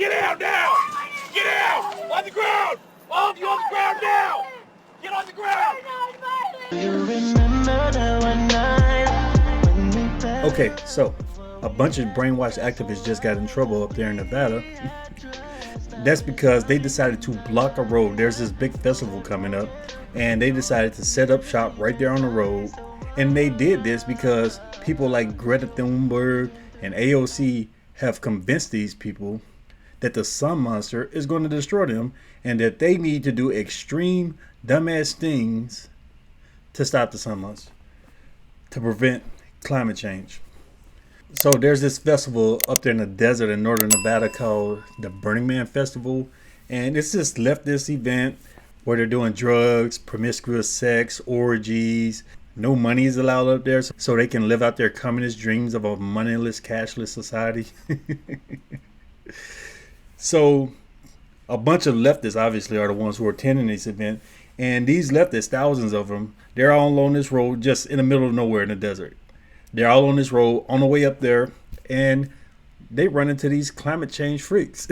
Get out now! Get out! On the ground! All of you on the ground now! Get on the ground! Okay, so a bunch of brainwashed activists just got in trouble up there in Nevada. That's because they decided to block a road. There's this big festival coming up, and they decided to set up shop right there on the road. And they did this because people like Greta Thunberg and AOC have convinced these people that the sun monster is going to destroy them and that they need to do extreme dumbass things to stop the sun monster, to prevent climate change. So there's this festival up there in the desert in northern Nevada called the Burning Man Festival, and it's this leftist event where they're doing drugs, promiscuous sex, orgies. No money is allowed up there, so they can live out their communist dreams of a moneyless, cashless society. So a bunch of leftists obviously are the ones who are attending this event, and these leftists, thousands of them, they're all on this road just in the middle of nowhere in the desert. They're all on this road on the way up there, and they run into these climate change freaks.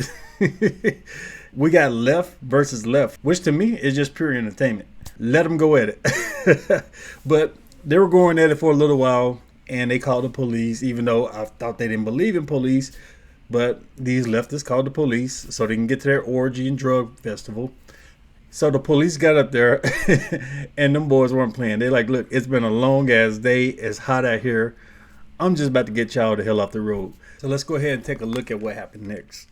We got left versus left, which to me is just pure entertainment. Let them go at it. But they were going at it for a little while, and they called the police, even though I thought they didn't believe in police. But these leftists called the police so they can get to their orgy and drug festival. So the police got up there, and them boys weren't playing. They're like, look, it's been a long ass day. It's hot out here. I'm just about to get y'all the hell off the road. So let's go ahead and take a look at what happened next.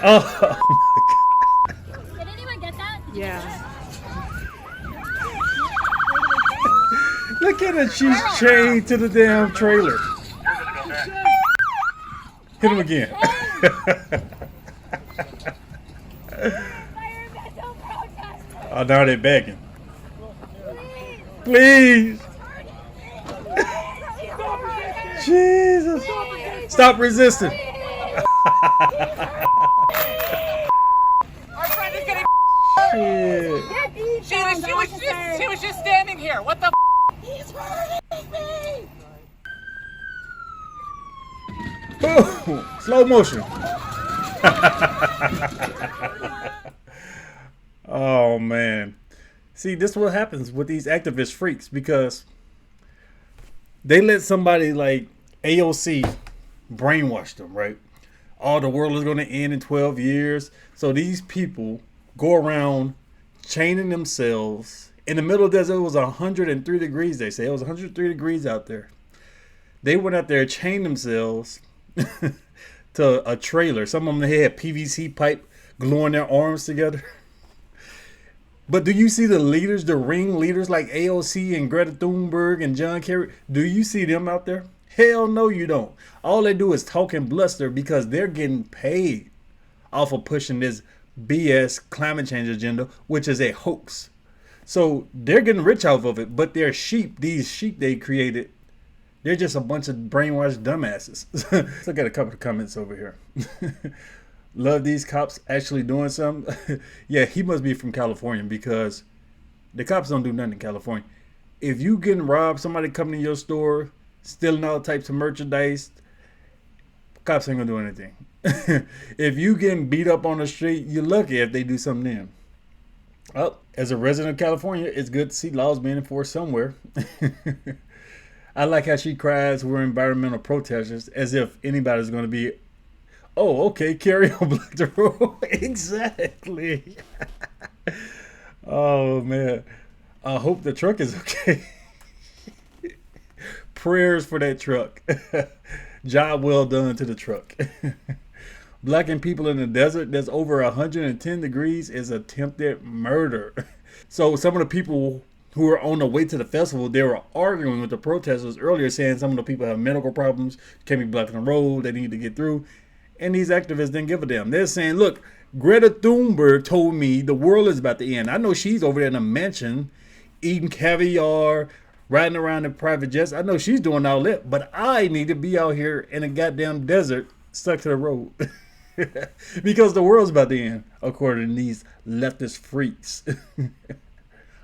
Oh my God. Did anyone get that? Yeah. Look at her. She's chained to the damn trailer. Hit him again. Oh, now they're begging. Please. Jesus. Stop resisting. Our friend is getting Shit. she was just standing here. What the He's hurting me! Boom. Slow motion. Oh man. See, this is what happens with these activist freaks, because they let somebody like AOC brainwash them, right? Oh, the world is going to end in 12 years. So these people go around chaining themselves. In the middle of the desert, it was 103 degrees, they say. It was 103 degrees out there. They went out there, chained themselves to a trailer. Some of them had PVC pipe gluing their arms together. But do you see the leaders, the ring leaders like AOC and Greta Thunberg and John Kerry? Do you see them out there? Hell no, you don't. All they do is talk and bluster because they're getting paid off of pushing this BS climate change agenda, which is a hoax. So they're getting rich off of it, but they're sheep. These sheep they created, they're just a bunch of brainwashed dumbasses. Let's look at a couple of comments over here. Love these cops actually doing something. Yeah, he must be from California, because the cops don't do nothing in California. If you getting robbed, somebody coming to your store, stealing all types of merchandise, cops ain't gonna do anything. If you getting beat up on the street, you're lucky if they do something then. Well, as a resident of California, it's good to see laws being enforced somewhere. I like how she cries, we're environmental protesters, as if anybody's going to be, oh, okay, carry on, block the road. Exactly. Oh, man. I hope the truck is okay. Prayers for that truck. Job well done to the truck. Blacking people in the desert that's over 110 degrees is attempted murder. So some of the people who were on the way to the festival, they were arguing with the protesters earlier, saying some of the people have medical problems, can't be blocking the road, they need to get through. And these activists didn't give a damn. They're saying, look, Greta Thunberg told me the world is about to end. I know she's over there in a mansion, eating caviar, riding around in private jets. I know she's doing all that, but I need to be out here in a goddamn desert, stuck to the road. Because the world's about to end, according to these leftist freaks.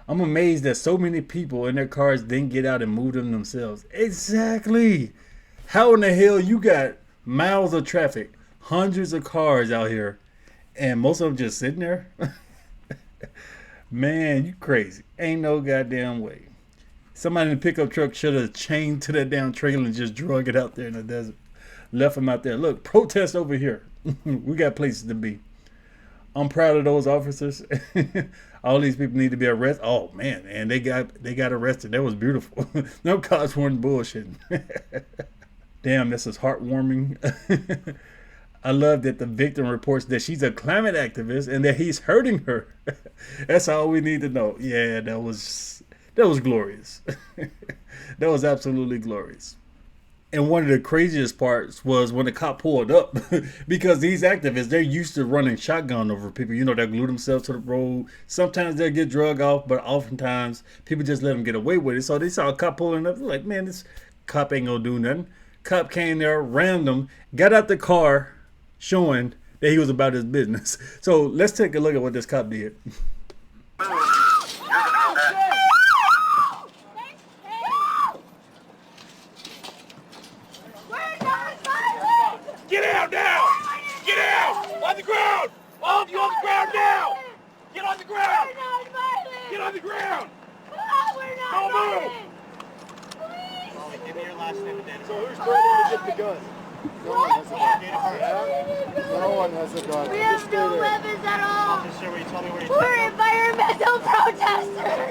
I'm amazed that so many people in their cars didn't get out and move them themselves. Exactly. How in the hell you got miles of traffic, hundreds of cars out here, and most of them just sitting there? Man, you crazy. Ain't no goddamn way. Somebody in the pickup truck should have chained to that damn trailer and just drug it out there in the desert. Left them out there. Look, protest over here. We got places to be. I'm proud of those officers. All these people need to be arrested. Oh man, and they got arrested. That was beautiful. No cops weren't bullshitting. Damn, this is heartwarming. I love that the victim reports that she's a climate activist and that he's hurting her. That's all we need to know. Yeah, that was glorious. That was absolutely glorious. And one of the craziest parts was when the cop pulled up, because these activists, they're used to running shotgun over people. You know, they glue themselves to the road. Sometimes they'll get drug off, but oftentimes people just let them get away with it. So they saw a cop pulling up, like, man, this cop ain't gonna do nothing. Cop came there, random, got out the car, showing that he was about his business. So let's take a look at what this cop did. Get out now! Get out! On the ground! All of you on the ground now! Get on the ground! We're not violent! Get on the ground! Oh, we're not Don't move! violent! Please! Give me your last name and date of So birth. who's threatening to get the gun? No one has a gun. Date of birth. No one has a gun. We Just have stay no there. weapons at all! Officer, will you tell me where you We're environmental protesters!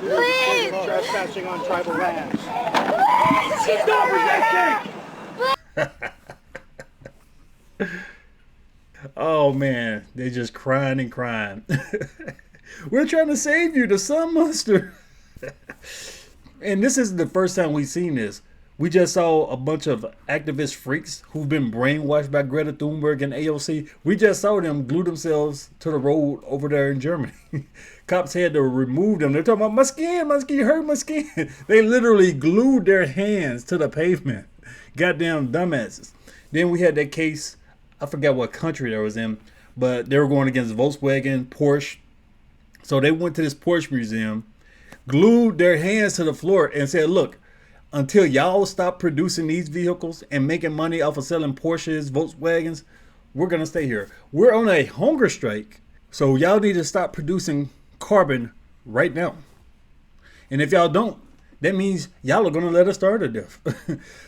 Please! Trespassing on tribal lands. Stop resisting! Oh man, they just crying and crying. We're trying to save you, the sun monster. And this isn't the first time we've seen this. We just saw a bunch of activist freaks who've been brainwashed by Greta Thunberg and AOC. We just saw them glue themselves to the road over there in Germany. Cops had to remove them. They're talking about my skin hurt my skin. They literally glued their hands to the pavement. Goddamn dumbasses. Then we had that case, I forgot what country that was in, but they were going against Volkswagen, Porsche. So they went to this Porsche museum, glued their hands to the floor and said, look, until y'all stop producing these vehicles and making money off of selling Porsches, Volkswagens, we're going to stay here. We're on a hunger strike, so y'all need to stop producing carbon right now. And if y'all don't, that means y'all are going to let us starve to death.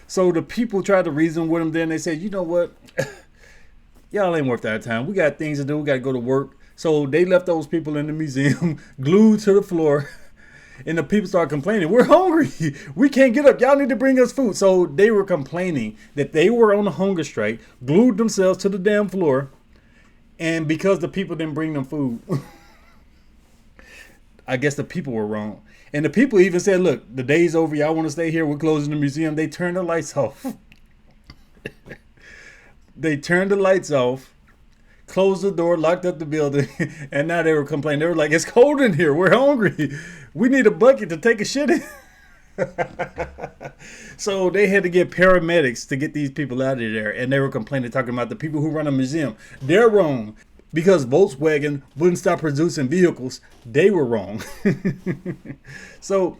So the people tried to reason with them. Then they said, you know what? Y'all ain't worth our time. We got things to do. We got to go to work. So they left those people in the museum glued to the floor. And the people started complaining, we're hungry. We can't get up. Y'all need to bring us food. So they were complaining that they were on a hunger strike, glued themselves to the damn floor. And because the people didn't bring them food, I guess the people were wrong. And the people even said, look, the day's over. Y'all want to stay here? We're closing the museum. They turned the lights off. They turned the lights off, closed the door, locked up the building. And now they were complaining. They were like, it's cold in here. We're hungry. We need a bucket to take a shit in. So they had to get paramedics to get these people out of there. And they were complaining, talking about the people who run a museum. They're wrong. Because Volkswagen wouldn't stop producing vehicles, they were wrong. So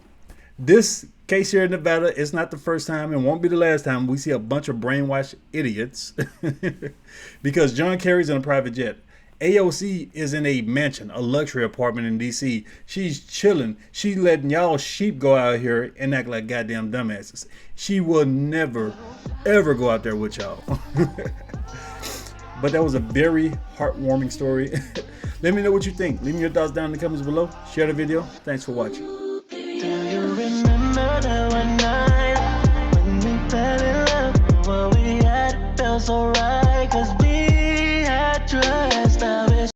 this case here in Nevada is not the first time and won't be the last time we see a bunch of brainwashed idiots. Because John Kerry's in a private jet. AOC is in a mansion, a luxury apartment in DC. She's chilling. She's letting y'all sheep go out here and act like goddamn dumbasses. She will never, ever go out there with y'all. But that was a very heartwarming story. Let me know what you think. Leave me your thoughts down in the comments below. Share the video. Thanks for watching.